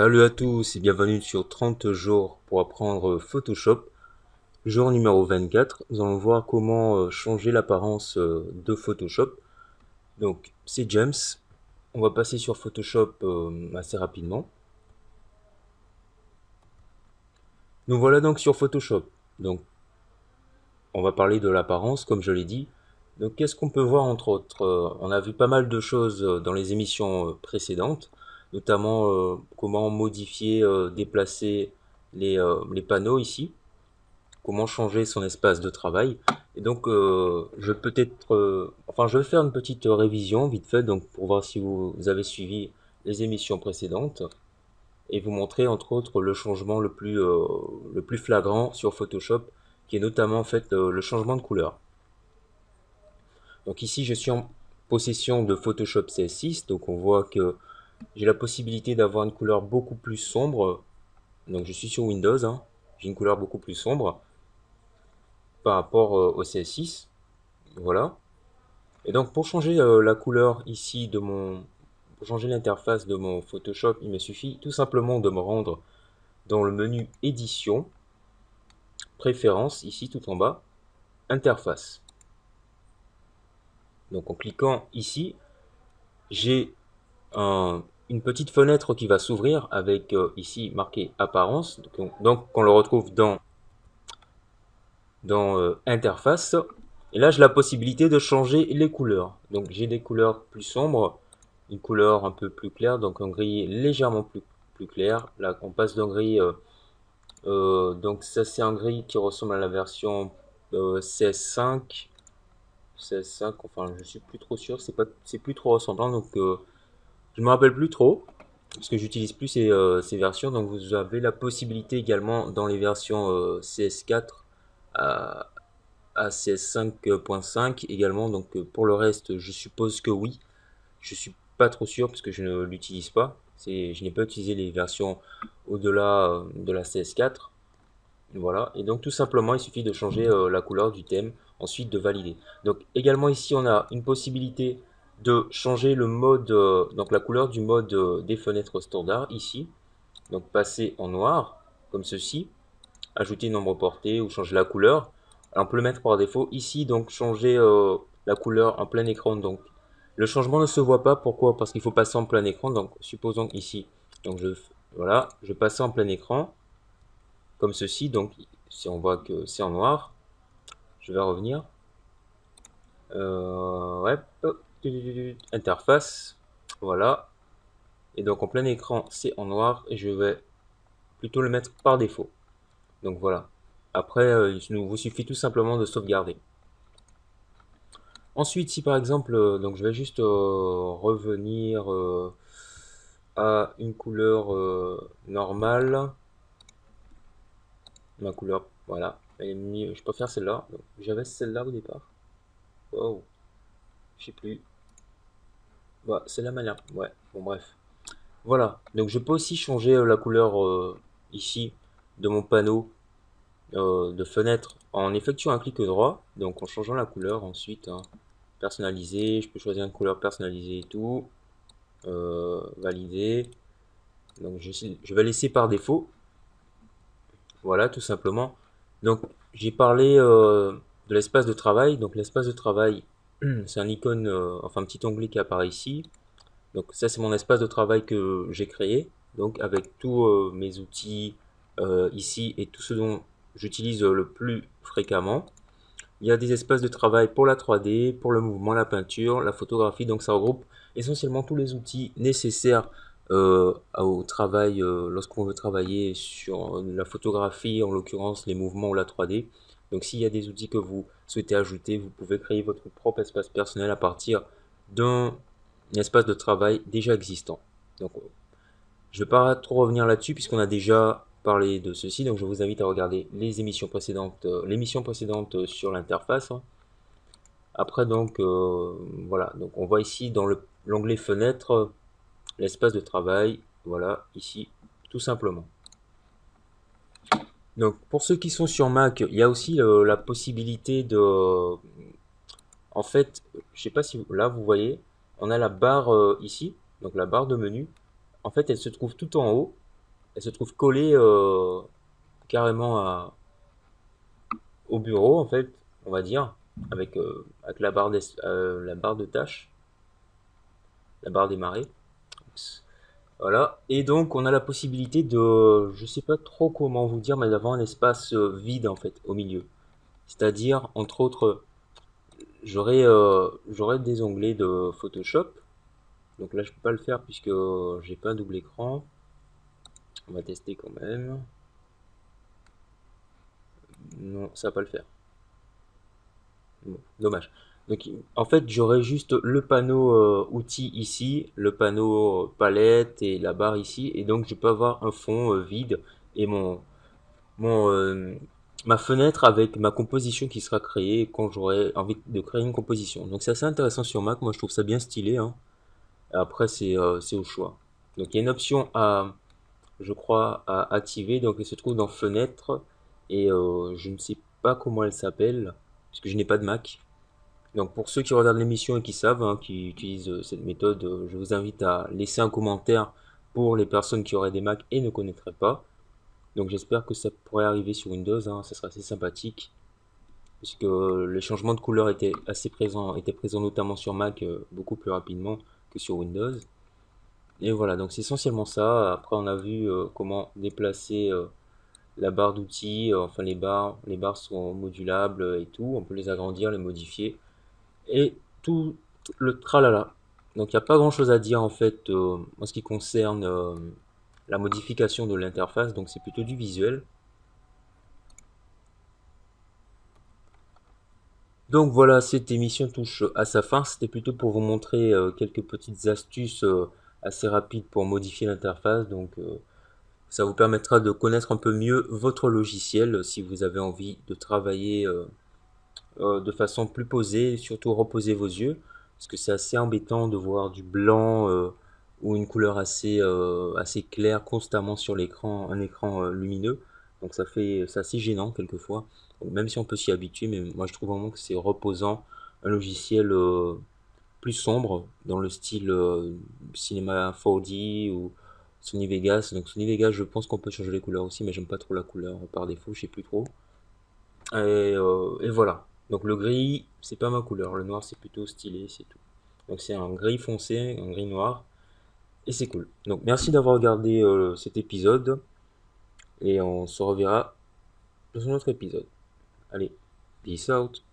Salut à tous et bienvenue sur 30 jours pour apprendre Photoshop. Jour numéro 24, nous allons voir comment changer l'apparence de Photoshop. Donc c'est James, on va passer sur Photoshop assez rapidement. Nous voilà donc sur Photoshop. Donc on va parler de l'apparence comme je l'ai dit. Donc qu'est-ce qu'on peut voir entre autres? On a vu pas mal de choses dans les émissions précédentes, notamment comment modifier, déplacer les panneaux ici. Comment changer son espace de travail. Et donc, je vais faire une petite révision vite fait, donc pour voir si vous avez suivi les émissions précédentes et vous montrer entre autres le changement le plus flagrant sur Photoshop, qui est notamment en fait le changement de couleur. Donc ici, je suis en possession de Photoshop CS6, donc on voit que j'ai la possibilité d'avoir une couleur beaucoup plus sombre. Donc je suis sur Windows, hein. J'ai une couleur beaucoup plus sombre par rapport au CS6. Voilà. Et donc pour changer la couleur ici pour changer l'interface de mon Photoshop, il me suffit tout simplement de me rendre dans le menu Édition, Préférences, ici tout en bas, Interface. Donc en cliquant ici, j'ai une petite fenêtre qui va s'ouvrir avec ici marqué Apparence. Donc on le retrouve dans Interface. Et là, j'ai la possibilité de changer les couleurs. Donc j'ai des couleurs plus sombres, une couleur un peu plus claire, donc un gris légèrement plus clair. Là, on passe d'un gris, donc ça c'est un gris qui ressemble à la version CS5, CS5, enfin je suis plus trop sûr, c'est plus trop ressemblant, donc je me rappelle plus trop, parce que j'utilise plus ces versions, donc vous avez la possibilité également dans les versions CS4 à, à CS5.5 également, donc pour le reste je suppose que oui. Je suis pas trop sûr parce que je ne l'utilise pas. Je n'ai pas utilisé les versions au-delà de la CS4. Voilà. Et donc tout simplement, il suffit de changer la couleur du thème, ensuite de valider. Donc également ici, on a une possibilité de changer le mode, donc la couleur du mode des fenêtres standard ici. Donc passer en noir, comme ceci. Ajouter nombre porté ou changer la couleur. Alors, on peut le mettre par défaut ici, donc changer la couleur en plein écran. Donc le changement ne se voit pas. Pourquoi? Parce qu'il faut passer en plein écran. Donc supposons ici, donc voilà, je passe en plein écran comme ceci. Donc si on voit que c'est en noir, je vais revenir. Ouais, interface, voilà. Et donc en plein écran, c'est en noir et je vais plutôt le mettre par défaut. Donc voilà. Après, il vous suffit tout simplement de sauvegarder. Ensuite, si par exemple, donc je vais juste revenir à une couleur normale, ma couleur, voilà, elle est mieux, je préfère celle-là. J'avais celle-là au départ. Wow, je sais plus. Bah, celle-là m'a l'air, ouais, bon bref. Voilà, donc je peux aussi changer la couleur ici de mon panneau de fenêtre en effectuant un clic droit, donc en changeant la couleur ensuite, hein, personnaliser, je peux choisir une couleur personnalisée et tout, valider, donc je vais laisser par défaut, voilà tout simplement. Donc j'ai parlé de l'espace de travail, donc l'espace de travail c'est un icône, enfin un petit onglet qui apparaît ici, donc ça c'est mon espace de travail que j'ai créé, donc avec tous mes outils ici et tout ce dont j'utilise le plus fréquemment. Il y a des espaces de travail pour la 3D, pour le mouvement, la peinture, la photographie, donc ça regroupe essentiellement tous les outils nécessaires au travail lorsqu'on veut travailler sur la photographie, en l'occurrence les mouvements ou la 3D. Donc s'il y a des outils que vous souhaitez ajouter, vous pouvez créer votre propre espace personnel à partir d'un espace de travail déjà existant. Donc je ne vais pas trop revenir là-dessus puisqu'on a déjà parlé de ceci, donc je vous invite à regarder les émissions précédentes, l'émission précédente sur l'interface, hein. Après donc voilà, donc on voit ici dans l'onglet fenêtre l'espace de travail, voilà ici tout simplement. Donc pour ceux qui sont sur Mac, il y a aussi la possibilité de, en fait, je sais pas si là vous voyez, on a la barre ici, donc la barre de menu. En fait, elle se trouve tout en haut. elle se trouve collée carrément au bureau, en fait, on va dire, avec la barre de tâches, la barre des marées. Voilà. Et donc, on a la possibilité de, je sais pas trop comment vous dire, mais d'avoir un espace vide, en fait, au milieu. C'est-à-dire, entre autres, j'aurai des onglets de Photoshop. Donc là, je peux pas le faire puisque j'ai pas un double écran. On va tester quand même. Non, ça va pas le faire. Bon, dommage. Donc, en fait, j'aurai juste le panneau outils ici, le panneau palette et la barre ici. Et donc, je peux avoir un fond vide et mon, euh, ma fenêtre avec ma composition qui sera créée quand j'aurai envie de créer une composition. Donc, c'est assez intéressant sur Mac. Moi, je trouve ça bien stylé, hein. Après, c'est au choix. Donc, il y a une option je crois, à activer. Donc, elle se trouve dans Fenêtre. Et je ne sais pas comment elle s'appelle, puisque je n'ai pas de Mac. Donc, pour ceux qui regardent l'émission et qui savent, hein, qui utilisent cette méthode, je vous invite à laisser un commentaire pour les personnes qui auraient des Mac et ne connaîtraient pas. Donc, j'espère que ça pourrait arriver sur Windows, hein, ça serait assez sympathique. Puisque les changements de couleur étaient présents notamment sur Mac beaucoup plus rapidement que sur Windows. Et voilà, donc c'est essentiellement ça. Après, on a vu comment déplacer la barre d'outils, enfin les barres sont modulables et tout, on peut les agrandir, les modifier, et tout le tralala. Donc il n'y a pas grand chose à dire en fait en ce qui concerne la modification de l'interface, donc c'est plutôt du visuel. Donc voilà, cette émission touche à sa fin. C'était plutôt pour vous montrer quelques petites astuces assez rapides pour modifier l'interface. Donc ça vous permettra de connaître un peu mieux votre logiciel si vous avez envie de travailler de façon plus posée, et surtout reposer vos yeux, parce que c'est assez embêtant de voir du blanc ou une couleur assez claire constamment sur l'écran, un écran lumineux. Donc c'est assez gênant quelquefois. Donc, même si on peut s'y habituer, mais moi je trouve vraiment que c'est reposant, un logiciel plus sombre dans le style cinéma 4D ou Sony Vegas. Donc Sony Vegas, je pense qu'on peut changer les couleurs aussi, mais j'aime pas trop la couleur par défaut, je sais plus trop. Et voilà. Donc le gris, c'est pas ma couleur. Le noir, c'est plutôt stylé, c'est tout. Donc c'est un gris foncé, un gris noir, et c'est cool. Donc merci d'avoir regardé cet épisode, et on se reverra dans un autre épisode. Allez, peace out.